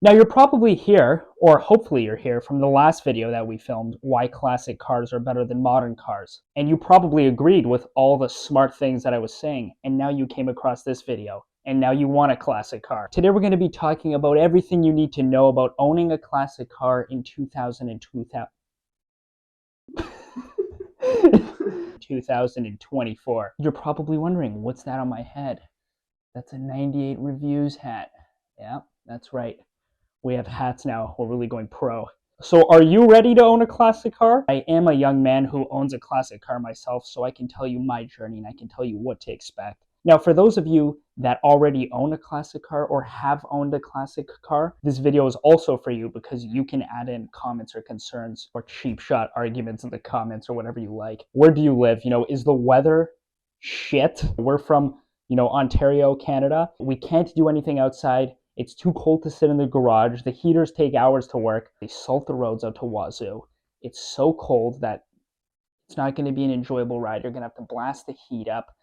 Now you're probably here, or hopefully you're here, from the last video that we filmed, why classic cars are better than modern cars. And you probably agreed with all the smart things that I was saying, and now you came across this video, and now you want a classic car. Today we're going to be talking about everything you need to know about owning a classic car in 2024. You're probably wondering, what's that on my head? That's a 98 Reviews hat. Yeah, that's right. We have hats now. We're really going pro. So are you ready to own a classic car? I am a young man who owns a classic car myself, so I can tell you my journey and I can tell you what to expect. Now, for those of you that already own a classic car or have owned a classic car, this video is also for you because you can add in comments or concerns or cheap shot arguments in the comments or whatever you like. Where do you live? Is the weather shit? We're from, Ontario, Canada. We can't do anything outside. It's too cold to sit in the garage. The heaters take hours to work. They salt the roads out to wazoo. It's so cold that it's not going to be an enjoyable ride. You're going to have to blast the heat up.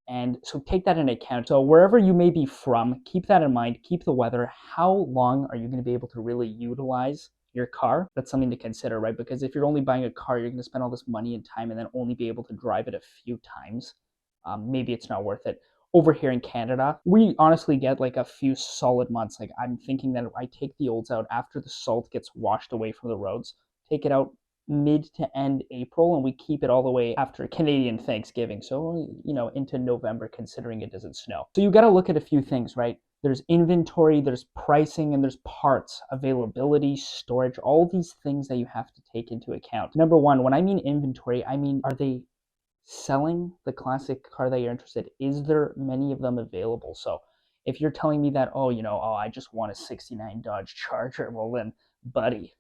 And so take that into account. So wherever you may be from, keep that in mind. Keep the weather. How long are you going to be able to really utilize your car? That's something to consider, right? Because if you're only buying a car, you're going to spend all this money and time and then only be able to drive it a few times. Maybe it's not worth it. Over here in Canada, we honestly get like a few solid months. Like I'm thinking that I take the olds out after the salt gets washed away from the roads, take it out mid to end April, and we keep it all the way after Canadian Thanksgiving. So, into November, considering it doesn't snow. So you got to look at a few things, right? There's inventory, there's pricing, and there's parts, availability, storage, all these things that you have to take into account. Number one, when I mean inventory, I mean, are they selling the classic car that you're interested? Is there many of them available? So if you're telling me that, I just want a 69 Dodge Charger, well then, buddy,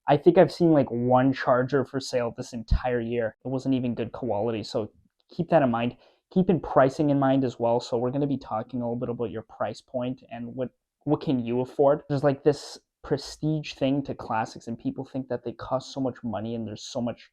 I think I've seen like one Charger for sale this entire year. It wasn't even good quality. So keep that in mind. Keep pricing in mind as well. So we're going to be talking a little bit about your price point and what can you afford. There's like this prestige thing to classics, and people think that they cost so much money and there's so much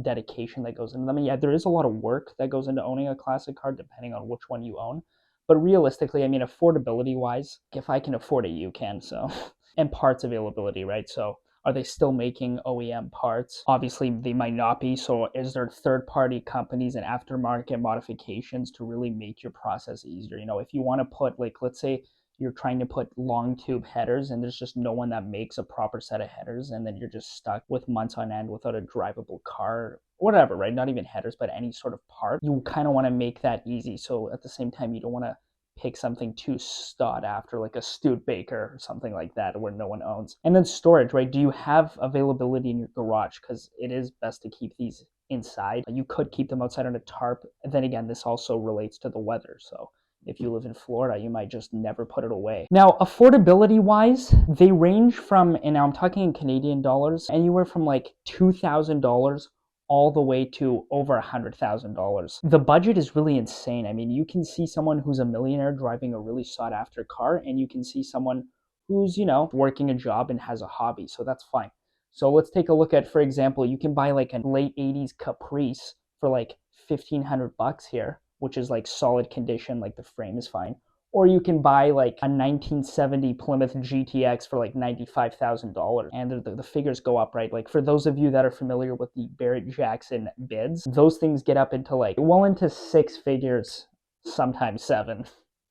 dedication that goes into them. And yeah, there is a lot of work that goes into owning a classic car depending on which one you own. But realistically, affordability wise, if I can afford it, you can. So, and parts availability, right? So are they still making OEM parts? Obviously, they might not be. So is there third-party companies and aftermarket modifications to really make your process easier? If you want to put, like, let's say you're trying to put long tube headers and there's just no one that makes a proper set of headers, and then you're just stuck with months on end without a drivable car, whatever, right? Not even headers, but any sort of part. You kind of want to make that easy. So at the same time, you don't want to pick something too sought after, like a Studebaker or something like that where no one owns. And then storage, right? Do you have availability in your garage? Because it is best to keep these inside. You could keep them outside on a tarp. And then again, this also relates to the weather. So if you live in Florida, you might just never put it away. Now, affordability wise, they range from, and now I'm talking in Canadian dollars, anywhere from like $2,000 all the way to over $100,000. The budget is really insane. You can see someone who's a millionaire driving a really sought after car, and you can see someone who's, working a job and has a hobby. So that's fine. So let's take a look at, for example, you can buy like a late 80s Caprice for like $1,500 here, which is like solid condition, like the frame is fine. Or you can buy like a 1970 Plymouth GTX for like $95,000. And the figures go up, right? Like for those of you that are familiar with the Barrett-Jackson bids, those things get up into like, well into six figures, sometimes seven.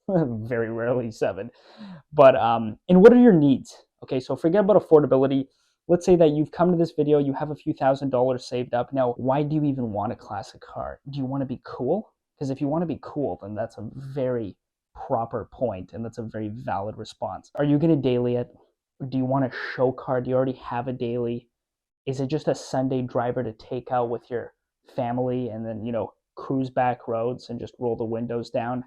Very rarely seven. But, and what are your needs? Okay, so forget about affordability. Let's say that you've come to this video, you have a few $1,000s saved up. Now, why do you even want a classic car? Do you want to be cool? Because if you want to be cool, then that's a very proper point, and that's a very valid response. Are you going to daily it? Do you want a show car? Do you already have a daily? Is it just a Sunday driver to take out with your family and then, cruise back roads and just roll the windows down?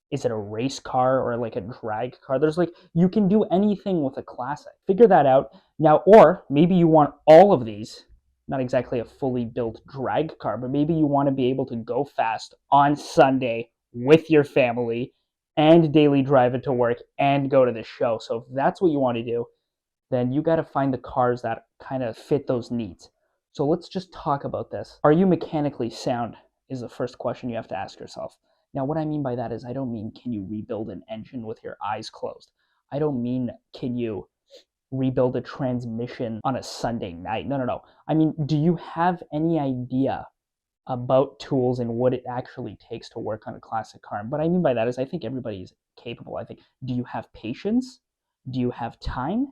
Is it a race car or like a drag car? There's like, you can do anything with a classic. Figure that out. Now, or maybe you want all of these, not exactly a fully built drag car, but maybe you want to be able to go fast on Sunday with your family and daily drive it to work and go to the show. So if that's what you want to do, then you got to find the cars that kind of fit those needs. So let's just talk about this. Are you mechanically sound is the first question you have to ask yourself. Now, what I mean by that is I don't mean can you rebuild an engine with your eyes closed. I don't mean can you rebuild a transmission on a Sunday night. No, no, no. I mean, do you have any idea about tools and what it actually takes to work on a classic car? And what I mean by that is I think everybody's capable. I think, do you have patience? Do you have time?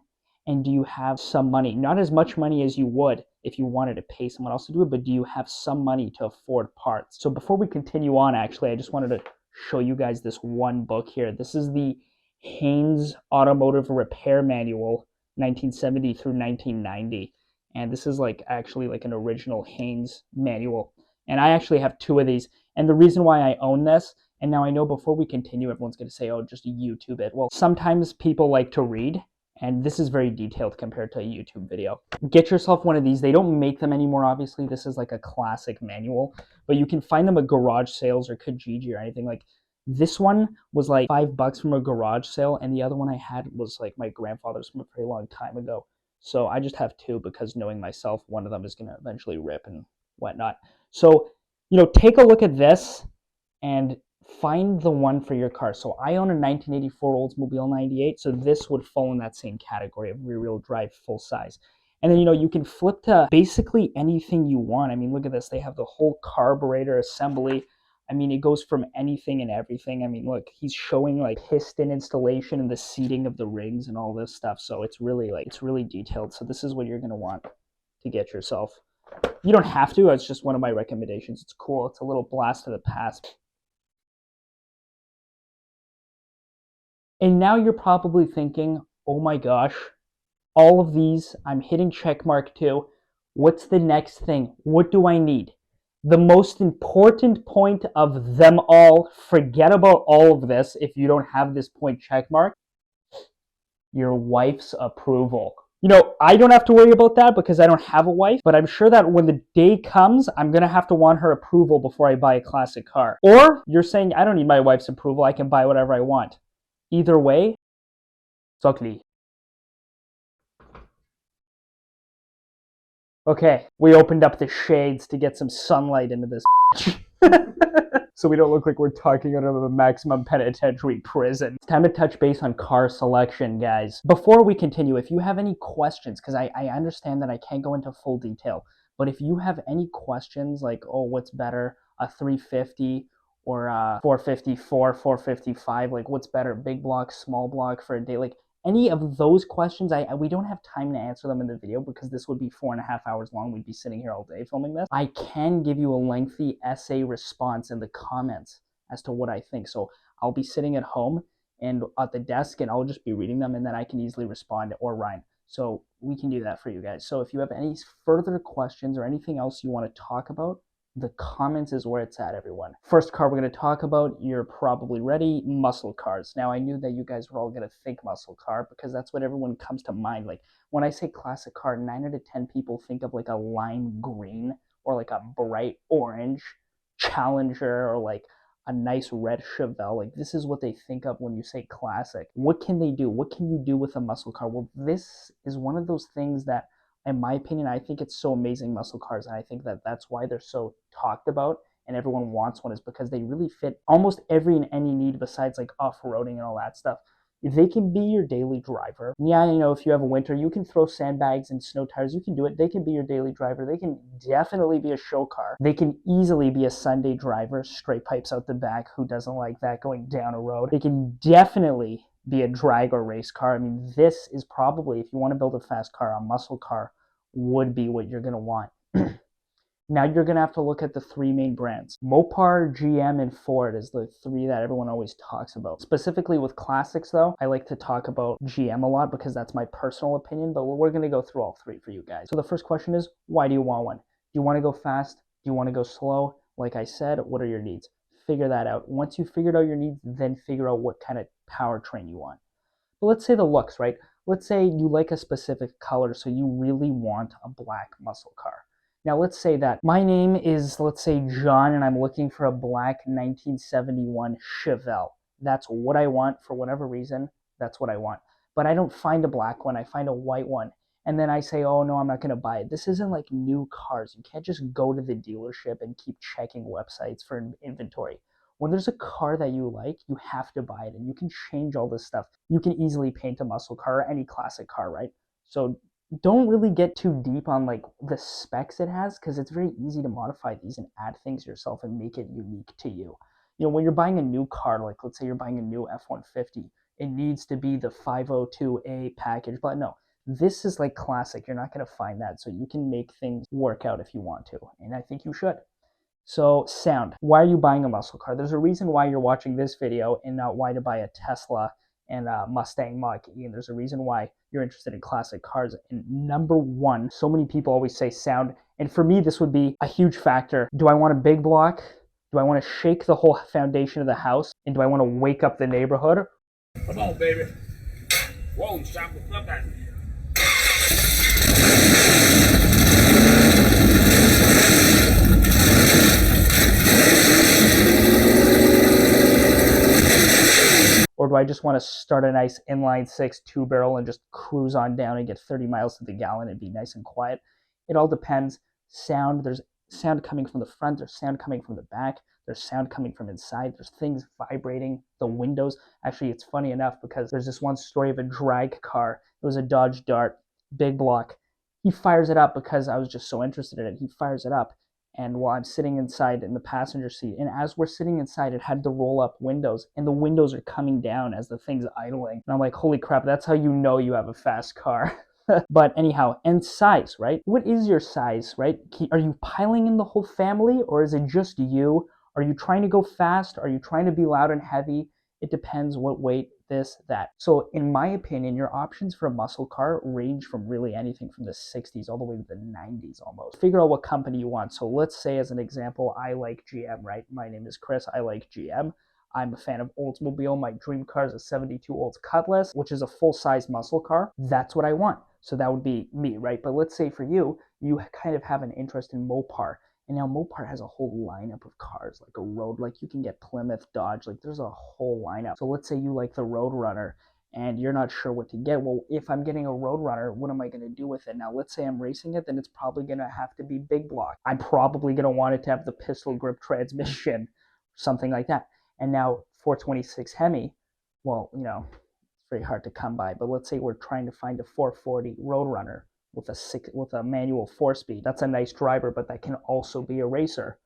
And do you have some money? Not as much money as you would if you wanted to pay someone else to do it, but do you have some money to afford parts? So before we continue on, actually, I just wanted to show you guys this one book here. This is the Haynes Automotive Repair Manual, 1970 through 1990. And this is like actually like an original Haynes manual. And I actually have two of these. And the reason why I own this, and now I know before we continue, everyone's going to say, oh, just YouTube it. Well, sometimes people like to read, and this is very detailed compared to a YouTube video. Get yourself one of these. They don't make them anymore, obviously. This is like a classic manual, but you can find them at garage sales or Kijiji or anything. Like this one was like $5 from a garage sale, and the other one I had was like my grandfather's from a very long time ago. So I just have two because knowing myself, one of them is going to eventually rip and whatnot. So, take a look at this and find the one for your car. So I own a 1984 Oldsmobile 98, so this would fall in that same category of rear-wheel drive full size. And then, you can flip to basically anything you want. I mean, look at this. They have the whole carburetor assembly. I mean, it goes from anything and everything. I mean, look, he's showing like piston installation and the seating of the rings and all this stuff. So it's really detailed. So this is what you're going to want to get yourself. You don't have to. It's just one of my recommendations. It's cool. It's a little blast to the past. And now you're probably thinking, oh my gosh, all of these, I'm hitting check mark too. What's the next thing? What do I need? The most important point of them all, forget about all of this if you don't have this point check mark, your wife's approval. I don't have to worry about that because I don't have a wife, but I'm sure that when the day comes, I'm going to have to want her approval before I buy a classic car. Or you're saying, I don't need my wife's approval, I can buy whatever I want. Either way, it's ugly. Okay, we opened up the shades to get some sunlight into this so we don't look like we're talking out of a maximum penitentiary prison. It's time to touch base on car selection, guys. Before we continue, if you have any questions, because I understand that I can't go into full detail, but if you have any questions like, oh, what's better, a 350 or a 454, 455, like what's better, big block, small block for a day, like any of those questions, we don't have time to answer them in the video because this would be 4.5 hours long. We'd be sitting here all day filming this. I can give you a lengthy essay response in the comments as to what I think. So I'll be sitting at home and at the desk and I'll just be reading them and then I can easily respond or Ryan. So we can do that for you guys. So if you have any further questions or anything else you want to talk about, the comments is where it's at, everyone. First car we're going to talk about, you're probably ready, muscle cars. Now, I knew that you guys were all going to think muscle car because that's what everyone comes to mind. Like, when I say classic car, 9 out of 10 people think of like a lime green or like a bright orange Challenger or like a nice red Chevelle. Like, this is what they think of when you say classic. What can they do? What can you do with a muscle car? Well, this is one of those things that, in my opinion, I think it's so amazing, muscle cars, and I think that that's why they're so talked about and everyone wants one, is because they really fit almost every and any need besides like off-roading and all that stuff. They can be your daily driver. Yeah, if you have a winter, you can throw sandbags and snow tires, you can do it. They can be your daily driver. They can definitely be a show car. They can easily be a Sunday driver, straight pipes out the back, who doesn't like that going down a road. They can definitely be a drag or race car. I mean, this is probably, if you want to build a fast car, a muscle car would be what you're going to want. Now you're going to have to look at the three main brands. Mopar, GM, and Ford is the three that everyone always talks about. Specifically with classics, though, I like to talk about GM a lot because that's my personal opinion, but we're going to go through all three for you guys. So the first question is, why do you want one? Do you want to go fast? Do you want to go slow? Like I said, what are your needs? Figure that out. Once you've figured out your needs, then figure out what kind of powertrain you want. But let's say the looks, right? Let's say you like a specific color, so you really want a black muscle car. Now let's say that my name is, let's say, John, and I'm looking for a black 1971 Chevelle. That's what I want. For whatever reason, that's what I want. But I don't find a black one, I find a white one. And then I say, oh no, I'm not going to buy it. This isn't like new cars. You can't just go to the dealership and keep checking websites for inventory. when there's a car that you like, you have to buy it, and you can change all this stuff. You can easily paint a muscle car or any classic car, right? So don't really get too deep on like the specs it has, because it's very easy to modify these and add things yourself and make it unique to you. You know, when you're buying a new car, like let's say you're buying a new F-150, it needs to be the 502A package, but no, this is like classic. You're not going to find that. So you can make things work out if you want to, and I think you should. So sound, why are you buying a muscle car? There's a reason why you're watching this video and not why to buy a Tesla and a Mustang Mach-E. And there's a reason why you're interested in classic cars. And number one, so many people always say sound. And for me, this would be a huge factor. Do I want a big block? Do I want to shake the whole foundation of the house? And do I want to wake up the neighborhood? Come on, baby. Whoa, shot the fuck out of me. Or do I just want to start a nice inline six 2-barrel and just cruise on down and get 30 miles to the gallon and be nice and quiet? It all depends. Sound, there's sound coming from the front, there's sound coming from the back, there's sound coming from inside, there's things vibrating, the windows. Actually, it's funny enough because there's this one story of a drag car. It was a Dodge Dart, big block. He fires it up because I was just so interested in it. He fires it up, and while I'm sitting inside in the passenger seat, and as we're sitting inside, it had the roll-up windows, and the windows are coming down as the thing's idling. And I'm like, holy crap, that's how you know you have a fast car. But anyhow, and size, right? What is your size, right? Are you piling in the whole family, or is it just you? Are you trying to go fast? Are you trying to be loud and heavy? It depends what weight, this, that. So in my opinion, your options for a muscle car range from really anything from the 60s all the way to the 90s almost. Figure out what company you want. So let's say, as an example, I like GM, right? My name is Chris. I like GM. I'm a fan of Oldsmobile. My dream car is a 72 Olds Cutlass, which is a full-size muscle car. That's what I want. So that would be me, right? But let's say for you, you kind of have an interest in Mopar. And now Mopar has a whole lineup of cars, like a road, like you can get Plymouth, Dodge, like there's a whole lineup. So let's say you like the Roadrunner and you're not sure what to get. Well, if I'm getting a Roadrunner, what am I going to do with it? Now, let's say I'm racing it, then it's probably going to have to be big block. I'm probably going to want it to have the pistol grip transmission, something like that. And now 426 Hemi, well, you know, it's very hard to come by, but let's say we're trying to find a 440 Roadrunner with a manual 4-speed. That's a nice driver, but that can also be a racer.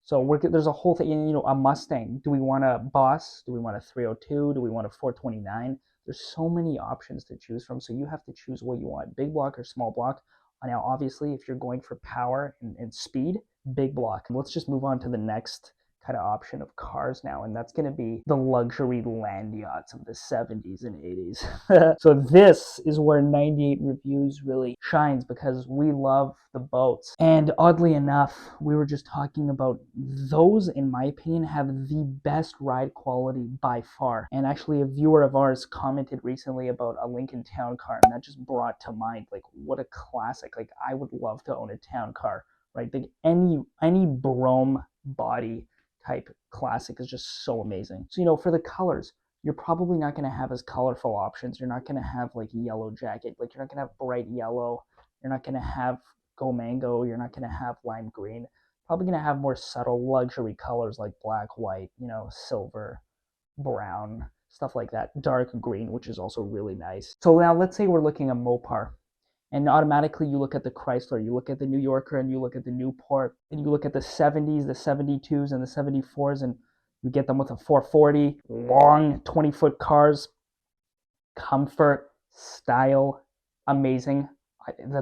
So there's a whole thing, you know, a Mustang. Do we want a Boss? Do we want a 302? Do we want a 429? There's so many options to choose from, so you have to choose what you want, big block or small block. Now, obviously, if you're going for power and speed, big block. Let's just move on to the next kind of option of cars now, and that's going to be the luxury land yachts of the 70s and 80s. So this is where 98 Reviews really shines, because we love the boats. And oddly enough, we were just talking about those, in my opinion, have the best ride quality by far. And actually, a viewer of ours commented recently about a Lincoln Town Car, and that just brought to mind, like, what a classic. Like, I would love to own a town car, right? Like any Brougham body type classic is just so amazing. So, you know, for the colors, you're probably not going to have as colorful options. You're not going to have like yellow jacket. Like, you're not going to have bright yellow. You're not going to have go mango. You're not going to have lime green. Probably going to have more subtle luxury colors like black, white, you know, silver, brown, stuff like that. Dark green, which is also really nice. So now let's say we're looking at Mopar. And automatically you look at the Chrysler, you look at the New Yorker, and you look at the Newport, and you look at the 70s, the 72s, and the 74s, and you get them with a 440, long 20-foot cars, comfort, style, amazing.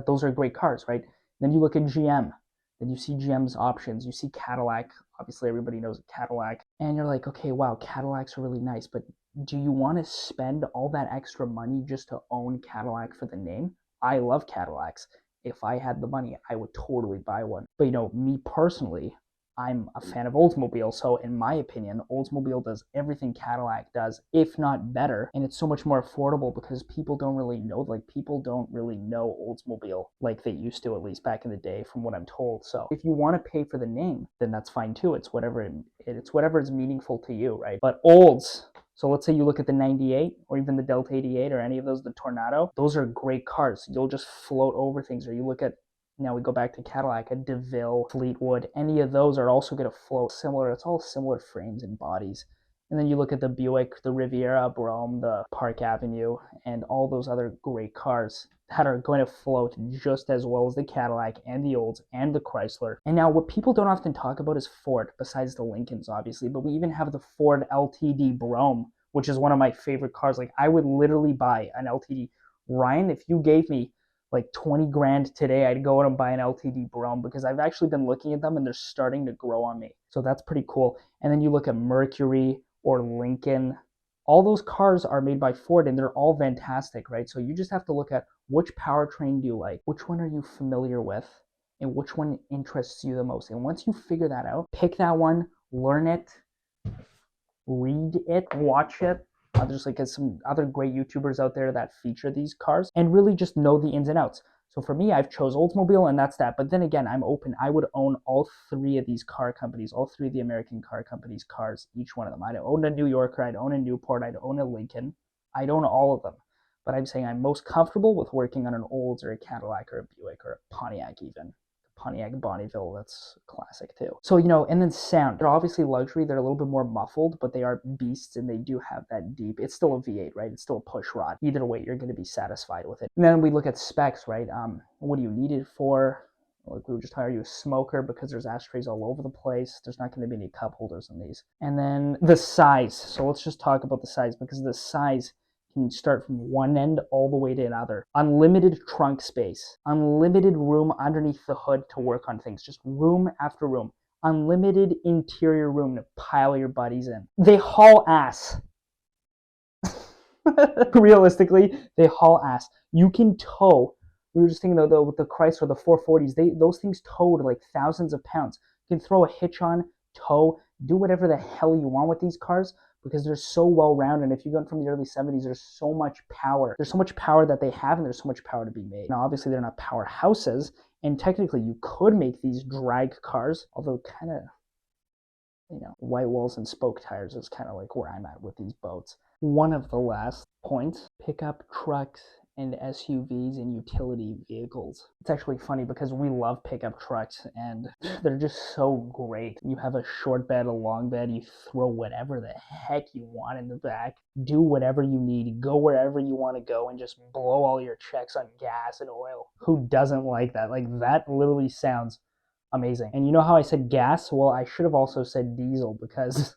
Those are great cars, right? Then you look at GM, then you see GM's options, you see Cadillac, obviously everybody knows Cadillac, and you're like, okay, wow, Cadillacs are really nice, but do you want to spend all that extra money just to own Cadillac for the name? I love Cadillacs. If I had the money, I would totally buy one. But, you know, me personally, I'm a fan of Oldsmobile. So in my opinion, Oldsmobile does everything Cadillac does, if not better. And it's so much more affordable because people don't really know Oldsmobile like they used to, at least back in the day, from what I'm told. So if you want to pay for the name, then that's fine too. It's whatever is meaningful to you, right? But Olds, so let's say you look at the 98 or even the Delta 88 or any of those, the Tornado, those are great cars. You'll just float over things. Or you look at Now we go back to Cadillac, a DeVille, Fleetwood, any of those are also going to float similar. It's all similar frames and bodies. And then you look at the Buick, the Riviera, Brougham, the Park Avenue, and all those other great cars that are going to float just as well as the Cadillac and the Olds and the Chrysler. And now what people don't often talk about is Ford, besides the Lincolns, obviously, but we even have the Ford LTD Brougham, which is one of my favorite cars. Like, I would literally buy an LTD. Ryan, if you gave me like 20 grand today, I'd go out and buy an LTD Brougham because I've actually been looking at them and they're starting to grow on me. So that's pretty cool. And then you look at Mercury or Lincoln. All those cars are made by Ford and they're all fantastic, right? So you just have to look at which powertrain do you like, which one are you familiar with, and which one interests you the most. And once you figure that out, pick that one, learn it, read it, watch it. There's like some other great YouTubers out there that feature these cars and really just know the ins and outs. So for me, I've chose Oldsmobile and that's that. But then again, I'm open. I would own all three of these car companies, all three of the American car companies' cars, each one of them. I'd own a New Yorker, I'd own a Newport, I'd own a Lincoln. I'd own all of them. But I'm saying I'm most comfortable with working on an Olds or a Cadillac or a Buick or a Pontiac even. Pontiac Bonneville, that's classic too. So, and then sound. They're obviously luxury. They're a little bit more muffled, but they are beasts and they do have that deep. It's still a V8, right? It's still a push rod. Either way, you're going to be satisfied with it. And then we look at specs, right? What do you need it for? Like we were just talking, are you a smoker? Because there's ashtrays all over the place. There's not going to be any cup holders in these. And then the size. So let's just talk about the size because the size can start from one end all the way to another. Unlimited trunk space, unlimited room underneath the hood to work on things, just room after room, unlimited interior room to pile your buddies in. They haul ass. Realistically, they haul ass. You can tow. We were just thinking though with the Chrysler, the 440s, those things towed like thousands of pounds. You can throw a hitch on, tow, do whatever the hell you want with these cars because they're so well rounded. And if you go from the early 70s, there's so much power. There's so much power that they have, and there's so much power to be made. Now, obviously, they're not powerhouses, and technically, you could make these drag cars, although kind of, white walls and spoke tires is kind of like where I'm at with these boats. One of the last points, pickup trucks and SUVs and utility vehicles. It's actually funny because we love pickup trucks and they're just so great. You have a short bed, a long bed, you throw whatever the heck you want in the back, do whatever you need, go wherever you want to go and just blow all your checks on gas and oil. Who doesn't like that? Like that literally sounds amazing. And you know how I said gas? Well, I should have also said diesel because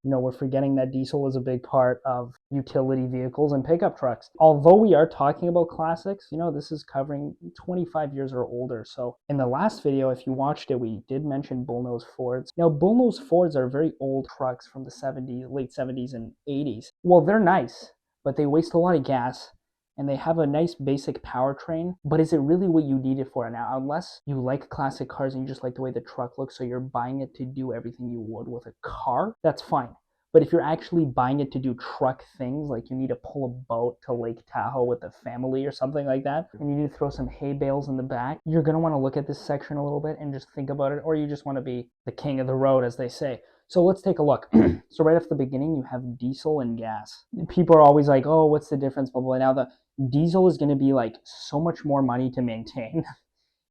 we're forgetting that diesel is a big part of utility vehicles and pickup trucks. Although we are talking about classics, this is covering 25 years or older. So in the last video, if you watched it, we did mention bullnose Fords. Now, bullnose Fords are very old trucks from the 70s, late 70s and 80s. Well, they're nice, but they waste a lot of gas. And they have a nice basic powertrain, but is it really what you need it for now? Unless you like classic cars and you just like the way the truck looks, so you're buying it to do everything you would with a car, that's fine. But if you're actually buying it to do truck things, like you need to pull a boat to Lake Tahoe with the family or something like that, and you need to throw some hay bales in the back, you're going to want to look at this section a little bit and just think about it, or you just want to be the king of the road, as they say. So let's take a look. So right off the beginning, you have diesel and gas. People are always like, oh, what's the difference, blah, blah. Now the diesel is going to be like so much more money to maintain.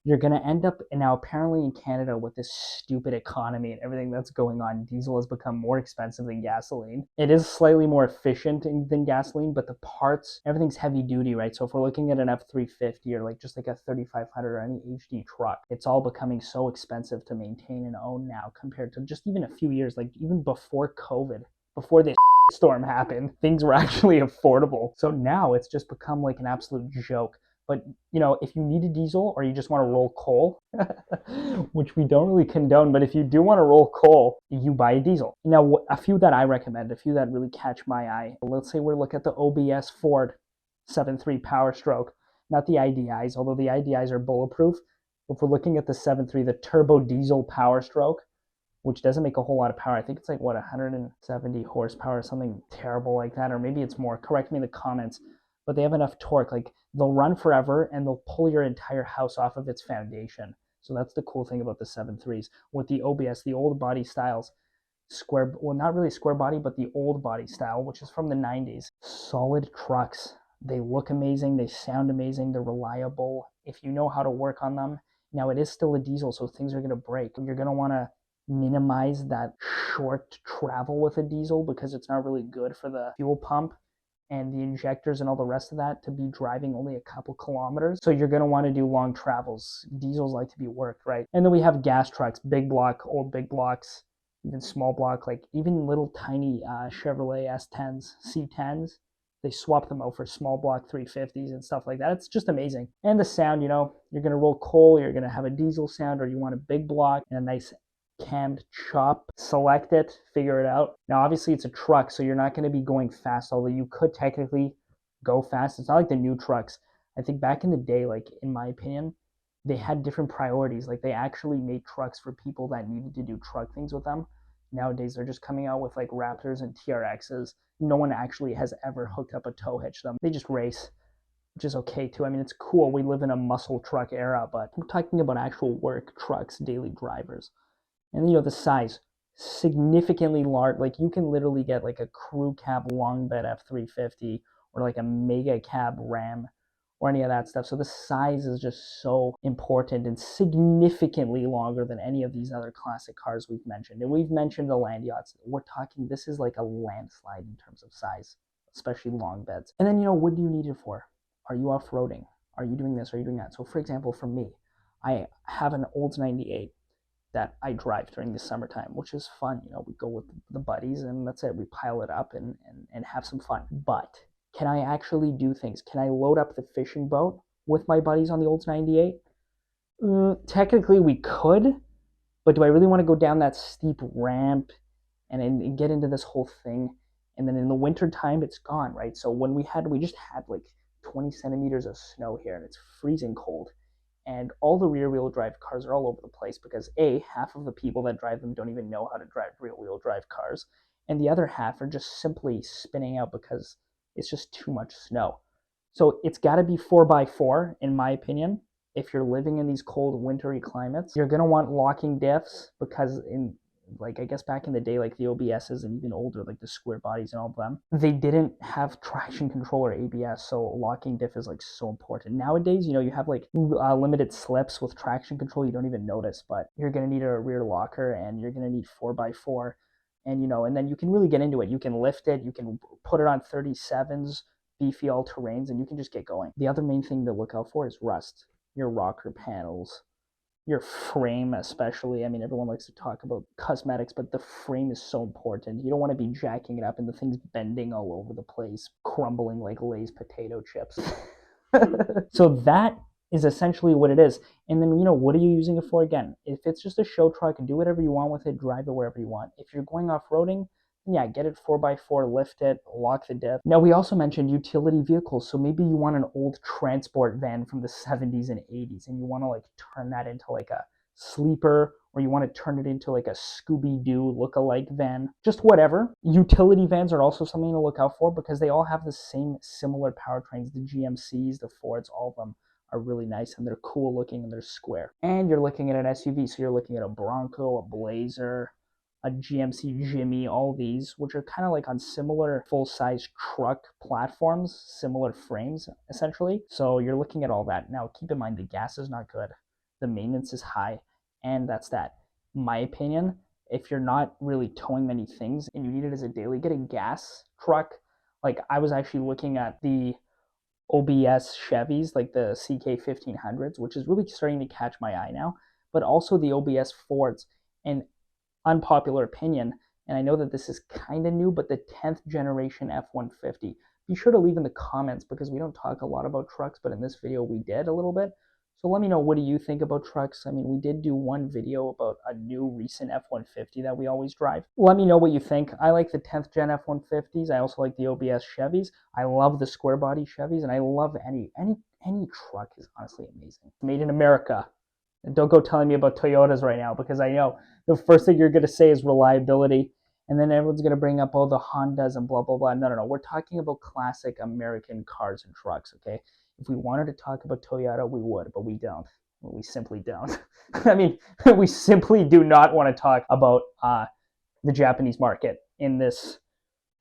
You're going to end up now apparently in Canada with this stupid economy and everything that's going on. Diesel has become more expensive than gasoline. It is slightly more efficient than gasoline, but the parts, everything's heavy duty, right? So if we're looking at an F350 or like just like a 3500 or any HD truck, it's all becoming so expensive to maintain and own now compared to just even a few years, like even before COVID, before this storm happened, things were actually affordable. So now it's just become like an absolute joke. But, if you need a diesel or you just want to roll coal, which we don't really condone, but if you do want to roll coal, you buy a diesel. Now, a few that I recommend, a few that really catch my eye. Let's say we look at the OBS Ford 7.3 Power Stroke, not the IDIs, although the IDIs are bulletproof. If we're looking at the 7.3, the turbo diesel Power Stroke, which doesn't make a whole lot of power. I think it's like, 170 horsepower or something terrible like that, or maybe it's more. Correct me in the comments. But they have enough torque, like they'll run forever and they'll pull your entire house off of its foundation. So that's the cool thing about the 7.3s. With the OBS, the old body styles, not really square body, but the old body style, which is from the 90s. Solid trucks. They look amazing, they sound amazing, they're reliable. If you know how to work on them, Now it is still a diesel, so things are going to break. You're going to want to minimize that short travel with a diesel because it's not really good for the fuel pump and the injectors and all the rest of that to be driving only a couple kilometers. So you're going to want to do long travels. Diesels like to be worked, right? And then we have gas trucks, big block, old big blocks, even small block, like even little tiny Chevrolet S10s, C10s. They swap them out for small block 350s and stuff like that. It's just amazing. And the sound, you know, you're going to roll coal, you're going to have a diesel sound, or you want a big block and a nice cammed chop. Select it, figure it out. Now, obviously, it's a truck, so you're not going to be going fast, although you could technically go fast. It's not like the new trucks. I think back in the day, like, in my opinion, they had different priorities. Like, they actually made trucks for people that needed to do truck things with them. Nowadays, they're just coming out with, like, Raptors and TRXs. No one actually has ever hooked up a tow hitch to them. They just race, which is okay, too. I mean, it's cool. We live in a muscle truck era, but I'm talking about actual work trucks, daily drivers. And you know, the size, significantly large. Like you can literally get like a crew cab long bed F350 or like a mega cab Ram or any of that stuff. So the size is just so important and significantly longer than any of these other classic cars we've mentioned. And we've mentioned the land yachts. We're talking, this is like a landslide in terms of size, especially long beds. And then, you know, what do you need it for? Are you off-roading? Are you doing this? Are you doing that? So for example, for me, I have an Olds 98 that I drive during the summertime, which is fun. You know, we go with the buddies and that's it. We pile it up and have some fun. But can I actually do things? Can I load up the fishing boat with my buddies on the Olds 98? Technically we could, but do I really want to go down that steep ramp and get into this whole thing? And then in the winter time, it's gone, right? So when we just had like 20 centimeters of snow here and it's freezing cold. And all the rear-wheel drive cars are all over the place because half of the people that drive them don't even know how to drive rear-wheel drive cars, and the other half are just simply spinning out because it's just too much snow. So it's got to be 4x4, in my opinion. If you're living in these cold, wintry climates, you're going to want locking diffs because in like I guess back in the day, like the OBSs and even older, like the square bodies and all of them, they didn't have traction control or ABS, so locking diff is like so important. Nowadays, you know, you have like limited slips with traction control, you don't even notice, but you're gonna need a rear locker and you're gonna need 4x4, and you know, and then you can really get into it. You can lift it, you can put it on 37s, beefy all-terrains, and you can just get going. The other main thing to look out for is rust. Your rocker panels, your frame especially. I mean, everyone likes to talk about cosmetics, but the frame is so important. You don't want to be jacking it up and the thing's bending all over the place, crumbling like Lay's potato chips. So that is essentially what it is. And then, you know, what are you using it for? Again, if it's just a show truck, do whatever you want with it, drive it wherever you want. If you're going off-roading, yeah, get it 4x4, lift it, lock the diff. Now, we also mentioned utility vehicles. So maybe you want an old transport van from the 70s and 80s, and you want to like turn that into like a sleeper, or you want to turn it into like a Scooby-Doo look-alike van, just whatever. Utility vans are also something to look out for because they all have the same similar powertrains. The GMCs, the Fords, all of them are really nice and they're cool looking and they're square. And you're looking at an SUV, so you're looking at a Bronco, a Blazer, a GMC Jimmy, all these, which are kind of like on similar full-size truck platforms, similar frames, essentially. So you're looking at all that. Now, keep in mind, the gas is not good. The maintenance is high, and that's that. My opinion, if you're not really towing many things and you need it as a daily, get a gas truck. Like, I was actually looking at the OBS Chevys, like the CK1500s, which is really starting to catch my eye now, but also the OBS Fords. And unpopular opinion, and I know that this is kind of new, but the 10th generation F-150. Be sure to leave in the comments because we don't talk a lot about trucks, but in this video we did a little bit. So let me know, what do you think about trucks? I mean, we did do one video about a new recent F-150 that we always drive. Let me know what you think. I like the 10th gen F-150s. I also like the OBS Chevys. I love the square body Chevys, and I love any truck is honestly amazing. Made in America. And don't go telling me about Toyotas right now because I know the first thing you're going to say is reliability, and then everyone's going to bring up all the Hondas and blah, blah, blah. No. We're talking about classic American cars and trucks, okay? If we wanted to talk about Toyota, we would, but we don't. We simply don't. I mean, we simply do not want to talk about the Japanese market in this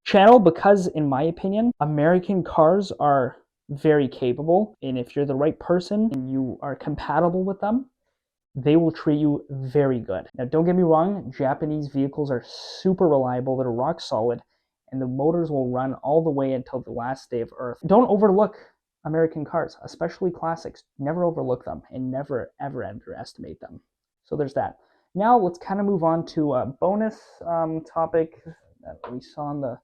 channel because, in my opinion, American cars are very capable, and if you're the right person and you are compatible with them, they will treat you very good. Now, don't get me wrong, Japanese vehicles are super reliable, they're rock solid, and the motors will run all the way until the last day of Earth. Don't overlook American cars, especially classics. Never overlook them and never ever underestimate them. So there's that. Now let's kind of move on to a bonus topic that we saw on the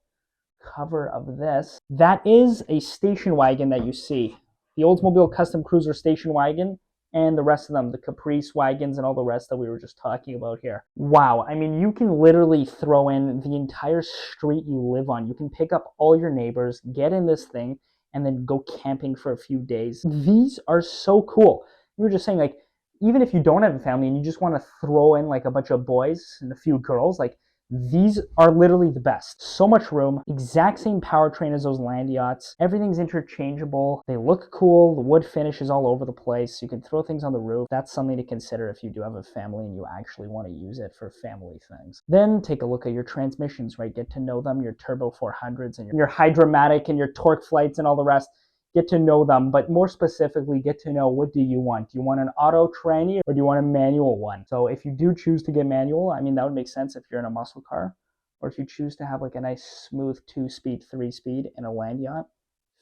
cover of this. That is a station wagon that you see. The Oldsmobile Custom Cruiser station wagon and the rest of them, the Caprice wagons and all the rest that we were just talking about here. Wow, I mean, you can literally throw in the entire street you live on. You can pick up all your neighbors, get in this thing, and then go camping for a few days. These are so cool. We were just saying, like, even if you don't have a family and you just want to throw in like a bunch of boys and a few girls, like, these are literally the best. So much room, exact same powertrain as those land yachts. Everything's interchangeable. They look cool. The wood finish is all over the place. You can throw things on the roof. That's something to consider if you do have a family and you actually want to use it for family things. Then take a look at your transmissions, right? Get to know them, your turbo 400s and your Hydromatic and your torque flights and all the rest. Get to know them, but more specifically, get to know, what do you want? Do you want an auto tranny or do you want a manual one? So if you do choose to get manual, I mean, that would make sense if you're in a muscle car, or if you choose to have like a nice smooth 2-speed, 3-speed in a land yacht,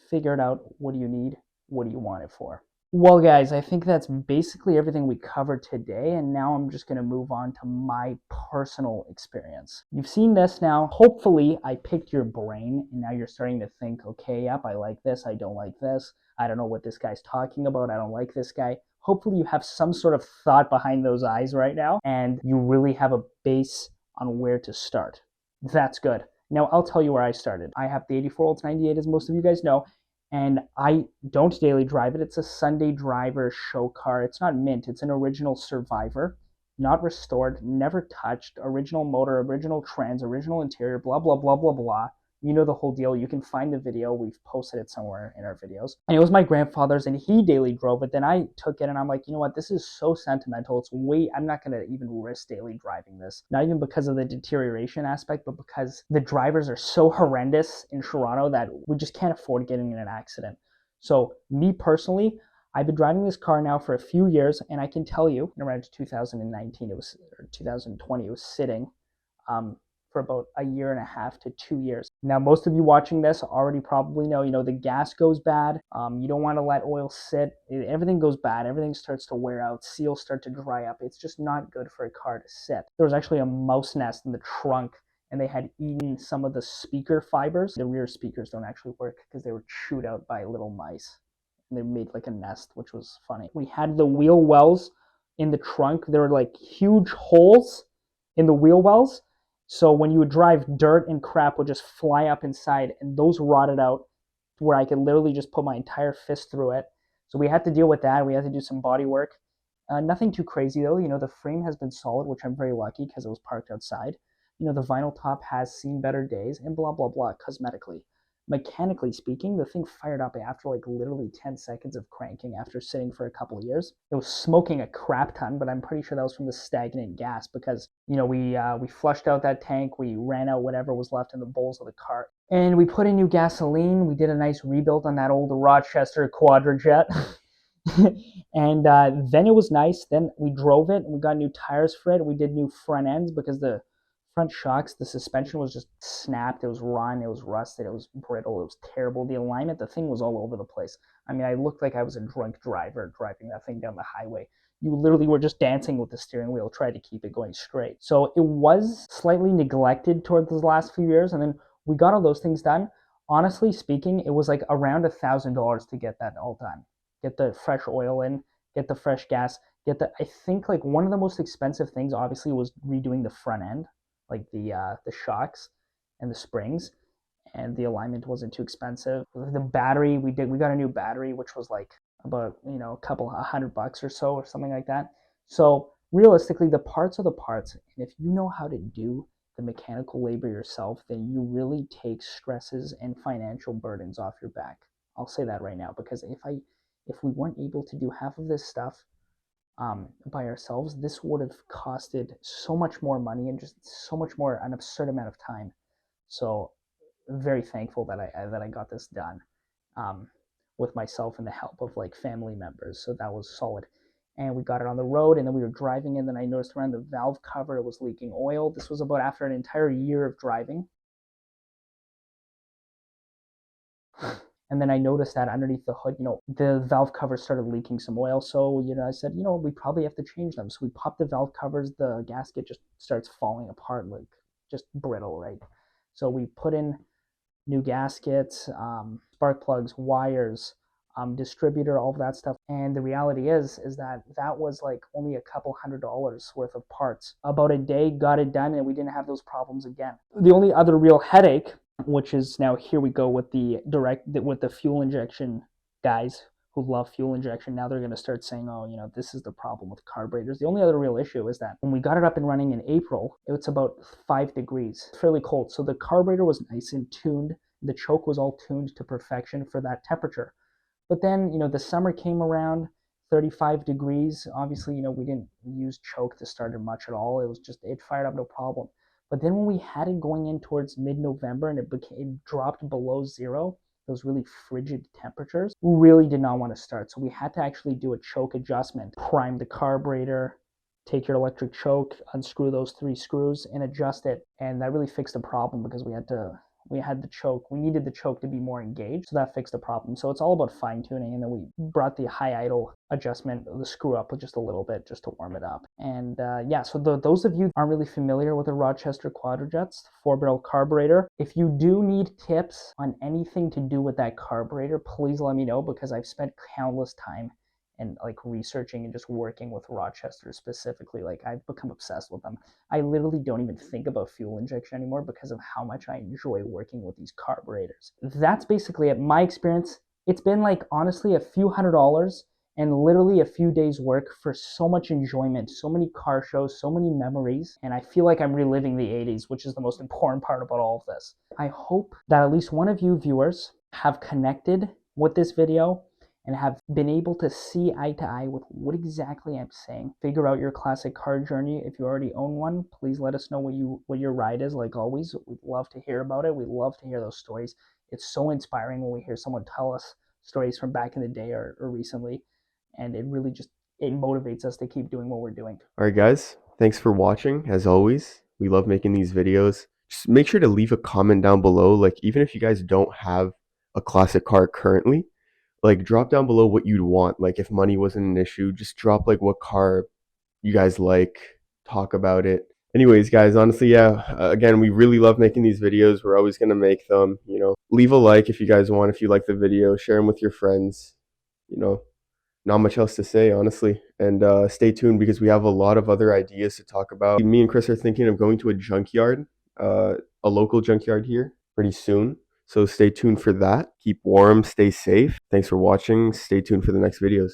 figure it out. What do you need? What do you want it for? Well, guys, I think that's basically everything we covered today, and now I'm just going to move on to my personal experience. You've seen this now. Hopefully, I picked your brain, and now you're starting to think, okay, yep, I like this, I don't like this, I don't know what this guy's talking about, I don't like this guy. Hopefully, you have some sort of thought behind those eyes right now, and you really have a base on where to start. That's good. Now, I'll tell you where I started. I have the 84 Olds 98, as most of you guys know, and I don't daily drive it. It's a Sunday driver show car. It's not mint. It's an original Survivor, not restored, never touched, original motor, original trans, original interior, blah, blah, blah, blah, blah. You know the whole deal. You can find the video. We've posted it somewhere in our videos. And it was my grandfather's, and he daily drove it. Then I took it, and I'm like, you know what? This is so sentimental. I'm not going to even risk daily driving this. Not even because of the deterioration aspect, but because the drivers are so horrendous in Toronto that we just can't afford getting in an accident. So me personally, I've been driving this car now for a few years, and I can tell you, around 2019, or 2020, it was sitting for about a year and a half to 2 years. Now, most of you watching this already probably know, the gas goes bad. You don't want to let oil sit. Everything goes bad. Everything starts to wear out. Seals start to dry up. It's just not good for a car to sit. There was actually a mouse nest in the trunk, and they had eaten some of the speaker fibers. The rear speakers don't actually work because they were chewed out by little mice. And they made like a nest, which was funny. We had the wheel wells in the trunk. There were like huge holes in the wheel wells. So when you would drive, dirt and crap would just fly up inside, and those rotted out where I could literally just put my entire fist through it. So we had to deal with that. We had to do some body work. Nothing too crazy though. The frame has been solid, which I'm very lucky because it was parked outside. The vinyl top has seen better days, and blah, blah, blah, cosmetically. Mechanically speaking, the thing fired up after like literally 10 seconds of cranking after sitting for a couple of years. It was smoking a crap ton, but I'm pretty sure that was from the stagnant gas because, we flushed out that tank, we ran out whatever was left in the bowls of the cart, and we put in new gasoline. We did a nice rebuild on that old Rochester Quadrajet. And then it was nice. Then we drove it, and we got new tires for it. We did new front ends because the front shocks, the suspension was just snapped. It was run, it was rusted, it was brittle, it was terrible. The alignment, the thing was all over the place. I mean, I looked like I was a drunk driver driving that thing down the highway. You literally were just dancing with the steering wheel, trying to keep it going straight. So it was slightly neglected toward those last few years, and then we got all those things done. Honestly speaking, it was like around $1,000 to get that all done. Get the fresh oil in, get the fresh gas, I think like one of the most expensive things obviously was redoing the front end, like the shocks and the springs, and the alignment wasn't too expensive. The battery, we got a new battery, which was like about a couple $100 or so, or something like that. So realistically, the parts are the parts, and if you know how to do the mechanical labor yourself, then you really take stresses and financial burdens off your back. I'll say that right now, because if we weren't able to do half of this stuff by ourselves, this would have costed so much more money and just so much more, an absurd amount of time. So very thankful that I got this done with myself and the help of like family members. So that was solid. and we got it on the road, and then we were driving, and then I noticed around the valve cover it was leaking oil. This was about after an entire year of driving. And then I noticed that underneath the hood, the valve covers started leaking some oil. So, I said, we probably have to change them. So we popped the valve covers, the gasket just starts falling apart, like just brittle, right? So we put in new gaskets, spark plugs, wires, distributor, all of that stuff. And the reality is that was like only a couple $100 worth of parts. About a day, got it done, and we didn't have those problems again. The only other real headache, which is now here we go with the fuel injection guys who love fuel injection. Now they're going to start saying, oh, this is the problem with carburetors. The only other real issue is that when we got it up and running in April, it was about 5 degrees, fairly cold. So the carburetor was nice and tuned. The choke was all tuned to perfection for that temperature. But then, the summer came around, 35 degrees. Obviously, we didn't use choke to start it much at all. It fired up no problem. But then when we had it going in towards mid-November and it dropped below zero, those really frigid temperatures, we really did not want to start. So we had to actually do a choke adjustment, prime the carburetor, take your electric choke, unscrew those 3 screws and adjust it. And that really fixed the problem because we needed the choke to be more engaged. So that fixed the problem. So it's all about fine tuning. And then we brought the high idle adjustment, the screw up with just a little bit just to warm it up. And so those of you aren't really familiar with the Rochester Quadrajets 4-barrel carburetor, if you do need tips on anything to do with that carburetor, please let me know, because I've spent countless time and like researching and just working with Rochester specifically. Like I've become obsessed with them. I literally don't even think about fuel injection anymore because of how much I enjoy working with these carburetors. That's basically it. My experience, it's been like honestly a few $100s and literally a few days work for so much enjoyment, so many car shows, so many memories. And I feel like I'm reliving the 80s, which is the most important part about all of this. I hope that at least one of you viewers have connected with this video and have been able to see eye to eye with what exactly I'm saying. Figure out your classic car journey. If you already own one, please let us know what your ride is. Like always, we'd love to hear about it. We love to hear those stories. It's so inspiring when we hear someone tell us stories from back in the day or recently, and it really it motivates us to keep doing what we're doing. All right, guys, thanks for watching. As always, we love making these videos. Just make sure to leave a comment down below. Like, even if you guys don't have a classic car currently, like drop down below what you'd want. Like if money wasn't an issue, just drop like what car you guys like, talk about it. Anyways, guys, honestly, yeah, again, we really love making these videos. We're always going to make them, leave a like if you guys want, if you like the video, share them with your friends, not much else to say, honestly. And stay tuned because we have a lot of other ideas to talk about. Me and Chris are thinking of going to a junkyard, a local junkyard here pretty soon. So stay tuned for that. Keep warm, stay safe. Thanks for watching. Stay tuned for the next videos.